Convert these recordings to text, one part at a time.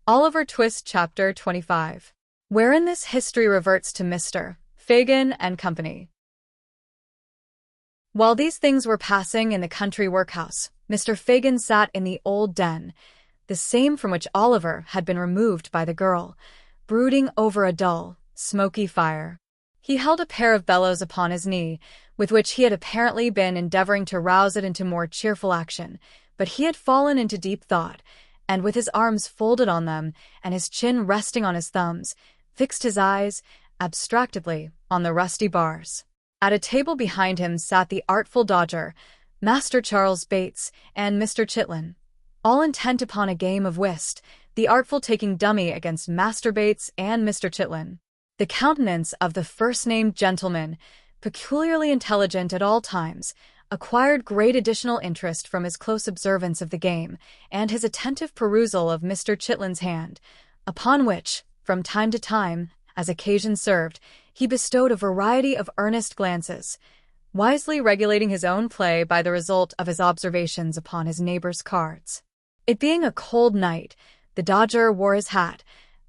Oliver Twist Chapter 25, wherein this history reverts to Mr. Fagin and Company. While these things were passing in the country workhouse, Mr. Fagin sat in the old den, the same from which Oliver had been removed by the girl, brooding over a dull, smoky fire. He held a pair of bellows upon his knee, with which he had apparently been endeavoring to rouse it into more cheerful action, but he had fallen into deep thought, and with his arms folded on them, and his chin resting on his thumbs, fixed his eyes, abstractedly, on the rusty bars. At a table behind him sat the artful Dodger, Master Charles Bates, and Mr. Chitlin, all intent upon a game of whist, the artful taking dummy against Master Bates and Mr. Chitlin. The countenance of the first-named gentleman, peculiarly intelligent at all times, acquired great additional interest from his close observance of the game and his attentive perusal of Mr. Chitlin's hand, upon which, from time to time, as occasion served, he bestowed a variety of earnest glances, wisely regulating his own play by the result of his observations upon his neighbor's cards. It being a cold night, the Dodger wore his hat,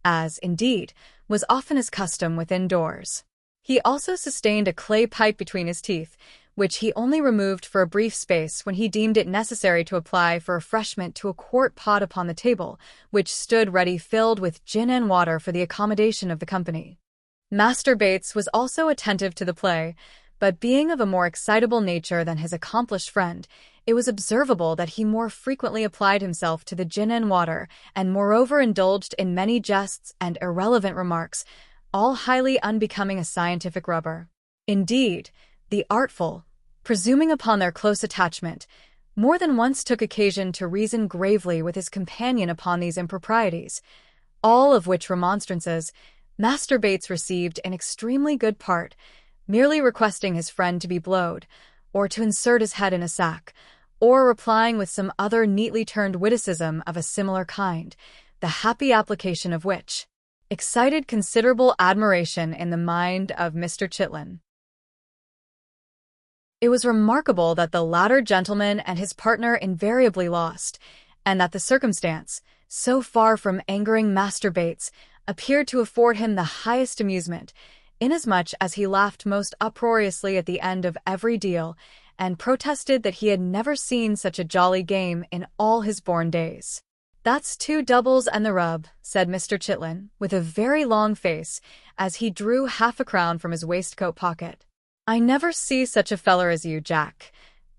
as, indeed, was often his custom within doors. He also sustained a clay pipe between his teeth, which he only removed for a brief space when he deemed it necessary to apply for refreshment to a quart pot upon the table, which stood ready filled with gin and water for the accommodation of the company. Master Bates was also attentive to the play, but being of a more excitable nature than his accomplished friend, it was observable that he more frequently applied himself to the gin and water, and moreover indulged in many jests and irrelevant remarks, all highly unbecoming a scientific rubber. Indeed, the artful, presuming upon their close attachment, more than once took occasion to reason gravely with his companion upon these improprieties, all of which remonstrances Master Bates received in extremely good part, merely requesting his friend to be blowed, or to insert his head in a sack, or replying with some other neatly turned witticism of a similar kind, the happy application of which excited considerable admiration in the mind of Mr. Chitlin. It was remarkable that the latter gentleman and his partner invariably lost, and that the circumstance, so far from angering Master Bates, appeared to afford him the highest amusement, inasmuch as he laughed most uproariously at the end of every deal, and protested that he had never seen such a jolly game in all his born days. "That's 2 doubles and the rub," said Mr. Chitlin, with a very long face, as he drew half a crown from his waistcoat pocket. "I never see such a feller as you, Jack.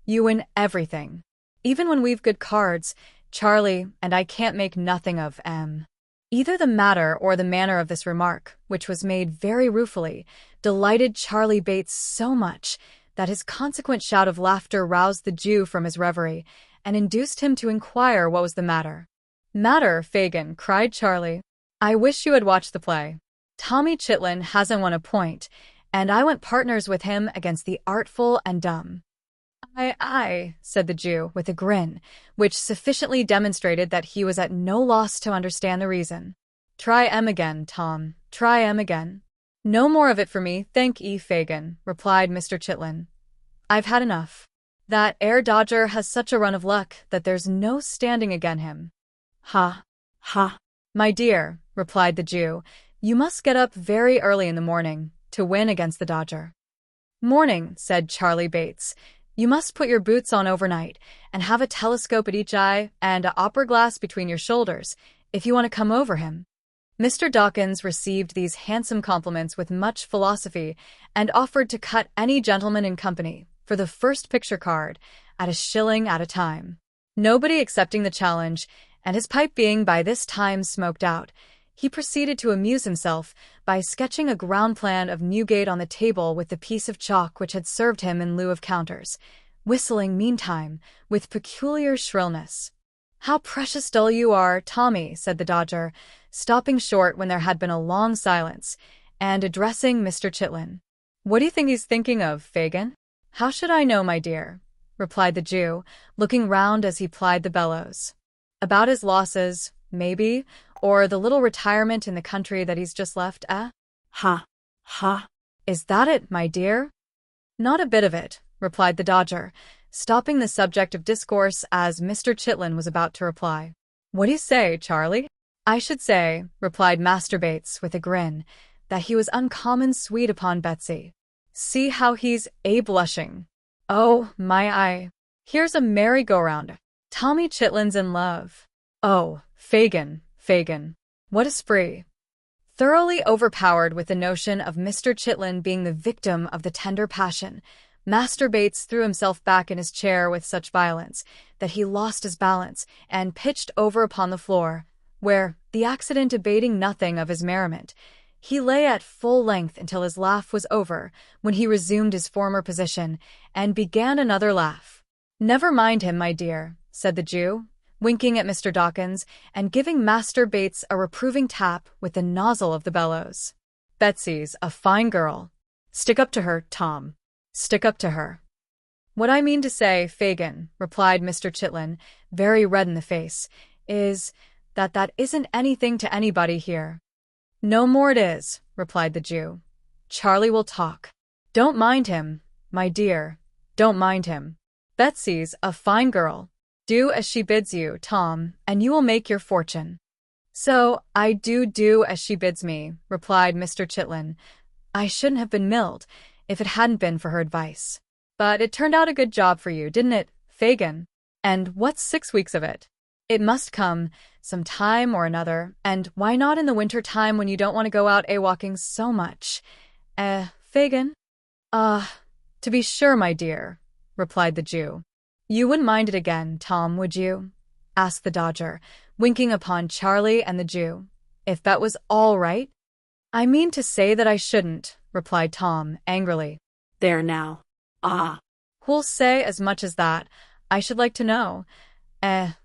You win everything. Even when we've good cards, Charlie and I can't make nothing of 'em." Either the matter or the manner of this remark, which was made very ruefully, delighted Charlie Bates so much that his consequent shout of laughter roused the Jew from his reverie, and induced him to inquire what was the matter. "Matter, Fagin," cried Charlie. "I wish you had watched the play. Tommy Chitlin hasn't won a point, and I went partners with him against the artful and dumb." Aye," said the Jew, with a grin, which sufficiently demonstrated that he was at no loss to understand the reason. "Try 'em again, Tom, try 'em again." "No more of it for me, thank 'ee, Fagin," replied Mr. Chitlin. "I've had enough. That 'ere Dodger has such a run of luck that there's no standing again him." "Ha, ha, my dear," replied the Jew, "you must get up very early in the morning to win against the Dodger." "Morning," said Charlie Bates. "You must put your boots on overnight, and have a telescope at each eye and a opera glass between your shoulders, if you want to come over him." Mr. Dawkins received these handsome compliments with much philosophy, and offered to cut any gentleman in company, for the first picture card, at $1 at a time. Nobody accepting the challenge, and his pipe being by this time smoked out, he proceeded to amuse himself by sketching a ground plan of Newgate on the table with the piece of chalk which had served him in lieu of counters, whistling meantime with peculiar shrillness. "How precious dull you are, Tommy," said the Dodger, stopping short when there had been a long silence, and addressing Mr. Chitlin. "What do you think he's thinking of, Fagin?" "How should I know, my dear?" replied the Jew, looking round as he plied the bellows. "About his losses, maybe, or the little retirement in the country that he's just left, eh?" "Ha, ha. Is that it, my dear?" "Not a bit of it," replied the Dodger, stopping the subject of discourse as Mr. Chitlin was about to reply. "What do you say, Charlie?" I should say, replied Master Bates with a grin, that he was uncommon sweet upon Betsy. See how he's blushing. Oh, my eye. Here's a merry-go-round. Tommy Chitlin's in love. Oh, Fagin. What a spree. Thoroughly overpowered with the notion of Mr. Chitlin being the victim of the tender passion, Master Bates threw himself back in his chair with such violence that he lost his balance and pitched over upon the floor, where, the accident abating nothing of his merriment, he lay at full length until his laugh was over, when he resumed his former position and began another laugh. "Never mind him, my dear," said the Jew, winking at Mr. Dawkins and giving Master Bates a reproving tap with the nozzle of the bellows. "Betsy's a fine girl. Stick up to her, Tom. Stick up to her." "What I mean to say, Fagin," replied Mr. Chitlin, very red in the face, "is that isn't anything to anybody here." "No more it is," replied the Jew. "Charlie will talk. Don't mind him, my dear, don't mind him. Betsy's a fine girl. Do as she bids you, Tom, and you will make your fortune." "So I do as she bids me," replied Mr. Chitlin. "I shouldn't have been milled if it hadn't been for her advice. But it turned out a good job for you, didn't it, Fagin? And what's 6 weeks of it? It must come, some time or another, and why not in the winter time when you don't want to go out walking so much? Fagin?" To be sure, my dear," replied the Jew. "You wouldn't mind it again, Tom, would you?" asked the Dodger, winking upon Charlie and the Jew. "If that was all right?" "I mean to say that I shouldn't," replied Tom, angrily. "There now. Ah." "Who'll say as much as that, I should like to know?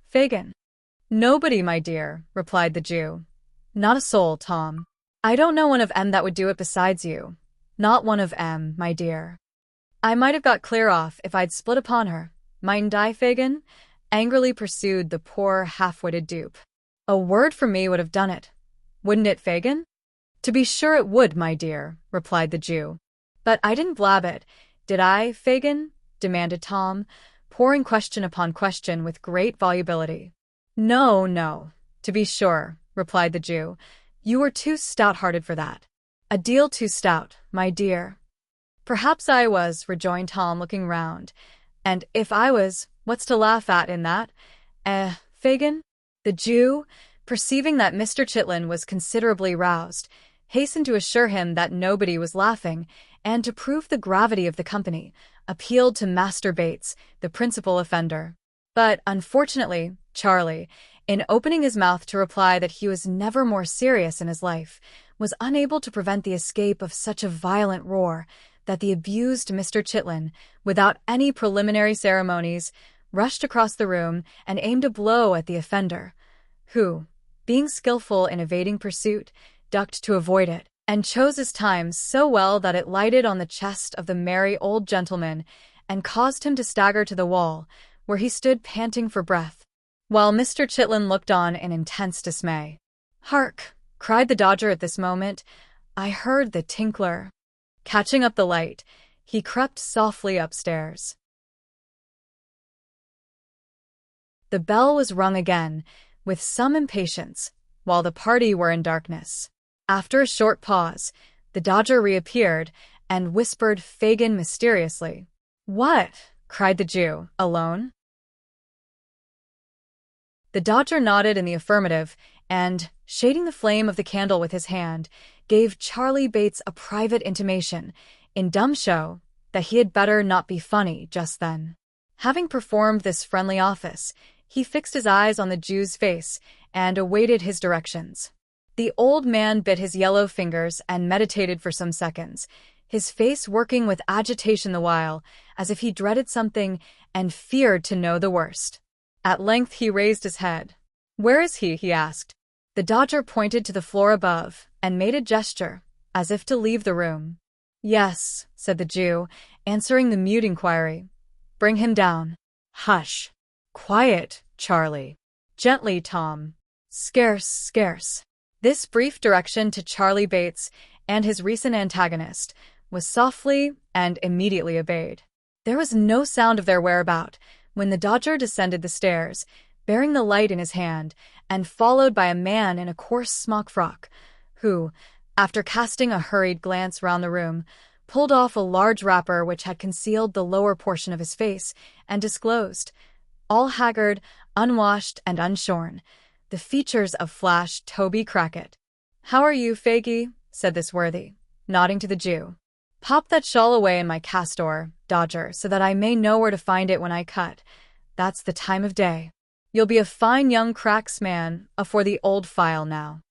Fagin?" "Nobody, my dear," replied the Jew. "Not a soul, Tom. I don't know one of 'em that would do it besides you. Not one of 'em, my dear. I might have got clear off if I'd split upon her, mightn't I, Fagin?" angrily pursued the poor half-witted dupe. "A word from me would have done it. Wouldn't it, Fagin?" "To be sure it would, my dear," replied the Jew. "But I didn't blab it, did I, Fagin?" demanded Tom, pouring question upon question with great volubility. No, to be sure," replied the Jew. "You were too stout-hearted for that. A deal too stout, my dear." "Perhaps I was," rejoined Tom, looking round. "And if I was, what's to laugh at in that? Fagin?" The Jew, perceiving that Mr. Chitlin was considerably roused, hastened to assure him that nobody was laughing, and to prove the gravity of the company, appealed to Master Bates, the principal offender. But, unfortunately, Charlie, in opening his mouth to reply that he was never more serious in his life, was unable to prevent the escape of such a violent roar that the abused Mr. Chitlin, without any preliminary ceremonies, rushed across the room and aimed a blow at the offender, who, being skillful in evading pursuit, ducked to avoid it, and chose his time so well that it lighted on the chest of the merry old gentleman and caused him to stagger to the wall, where he stood panting for breath, while Mr. Chitlin looked on in intense dismay. "Hark!" cried the Dodger at this moment. "I heard the tinkler." Catching up the light, he crept softly upstairs. The bell was rung again, with some impatience, while the party were in darkness. After a short pause, the Dodger reappeared and whispered Fagin mysteriously. "What?" cried the Jew. "Alone?" The Dodger nodded in the affirmative and, shading the flame of the candle with his hand, gave Charlie Bates a private intimation, in dumb show, that he had better not be funny just then. Having performed this friendly office, he fixed his eyes on the Jew's face and awaited his directions. The old man bit his yellow fingers and meditated for some seconds, his face working with agitation the while, as if he dreaded something and feared to know the worst. At length he raised his head. "Where is he?" he asked. The Dodger pointed to the floor above and made a gesture, as if to leave the room. "Yes," said the Jew, answering the mute inquiry. "Bring him down." "Hush! Quiet, Charlie. Gently, Tom. Scarce." This brief direction to Charlie Bates and his recent antagonist was softly and immediately obeyed. There was no sound of their whereabout when the Dodger descended the stairs, bearing the light in his hand, and followed by a man in a coarse smock frock, who, after casting a hurried glance round the room, pulled off a large wrapper which had concealed the lower portion of his face and disclosed, all haggard, unwashed, and unshorn, the features of Flash Toby Crackit. "How are you, Faggy?" said this worthy, nodding to the Jew. "Pop that shawl away in my castor, Dodger, so that I may know where to find it when I cut. That's the time of day. You'll be a fine young cracksman afore the old file now."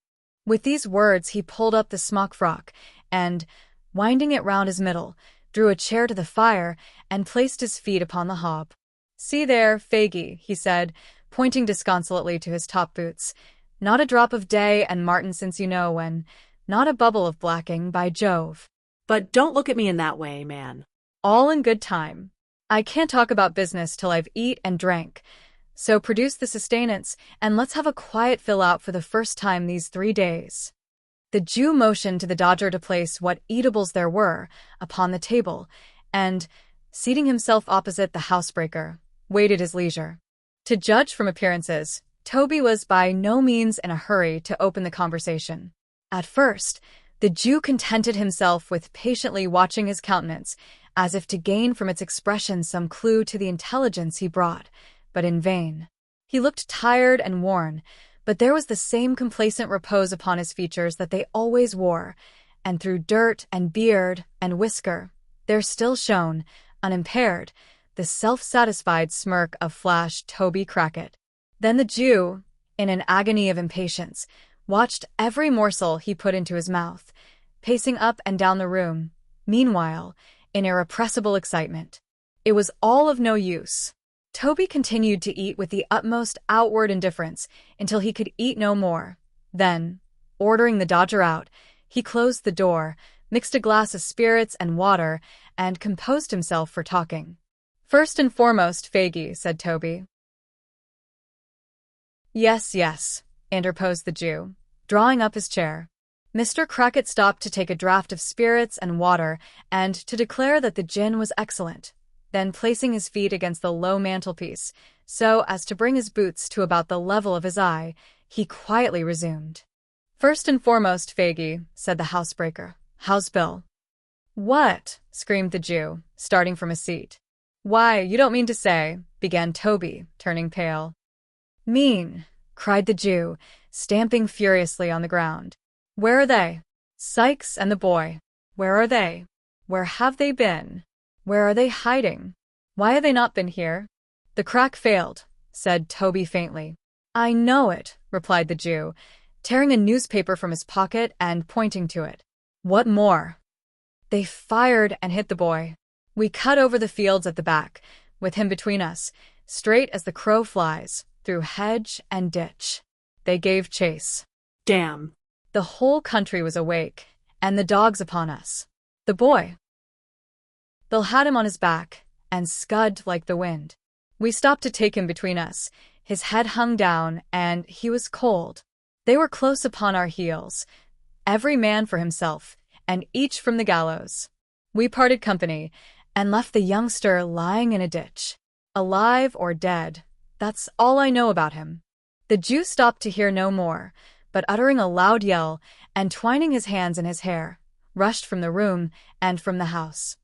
With these words he pulled up the smock frock, and, winding it round his middle, drew a chair to the fire and placed his feet upon the hob. "See there, Faggy," he said, pointing disconsolately to his top boots. "Not a drop of day and Martin since you know when. Not a bubble of blacking, by Jove." But don't look at me in that way, man. "All in good time. I can't talk about business till I've eat and drank. So produce the sustenance, and let's have a quiet fill-out for the first time these 3 days." The Jew motioned to the Dodger to place what eatables there were upon the table, and, seating himself opposite the housebreaker, waited his leisure. To judge from appearances, Toby was by no means in a hurry to open the conversation. At first, the Jew contented himself with patiently watching his countenance, as if to gain from its expression some clue to the intelligence he brought, but in vain. He looked tired and worn, but there was the same complacent repose upon his features that they always wore, and through dirt and beard and whisker there still shone, unimpaired, the self-satisfied smirk of Flash Toby Crackit. Then the Jew, in an agony of impatience, watched every morsel he put into his mouth, pacing up and down the room, meanwhile, in irrepressible excitement. It was all of no use. Toby continued to eat with the utmost outward indifference until he could eat no more. Then, ordering the Dodger out, he closed the door, mixed a glass of spirits and water, and composed himself for talking. "First and foremost, Faggy," said Toby. "Yes, yes," interposed the Jew, drawing up his chair. Mr. Crackit stopped to take a draught of spirits and water and to declare that the gin was excellent. Then, placing his feet against the low mantelpiece, so as to bring his boots to about the level of his eye, he quietly resumed. "First and foremost, Faggy," said the housebreaker, "how's Bill?" "What?" screamed the Jew, starting from his seat. "Why, you don't mean to say," began Toby, turning pale. "Mean," cried the Jew, stamping furiously on the ground. "Where are they? Sykes and the boy. Where are they? Where have they been? Where are they hiding? Why have they not been here?" "The crack failed," said Toby faintly. "I know it," replied the Jew, tearing a newspaper from his pocket and pointing to it. "What more?" "They fired and hit the boy. We cut over the fields at the back, with him between us, straight as the crow flies, through hedge and ditch. They gave chase. Damn. The whole country was awake, and the dogs upon us. The boy. Bill had him on his back, and scud like the wind. We stopped to take him between us. His head hung down, and he was cold. They were close upon our heels, every man for himself, and each from the gallows. We parted company, and left the youngster lying in a ditch. Alive or dead, that's all I know about him." The Jew stopped to hear no more, but uttering a loud yell, and twining his hands in his hair, rushed from the room and from the house.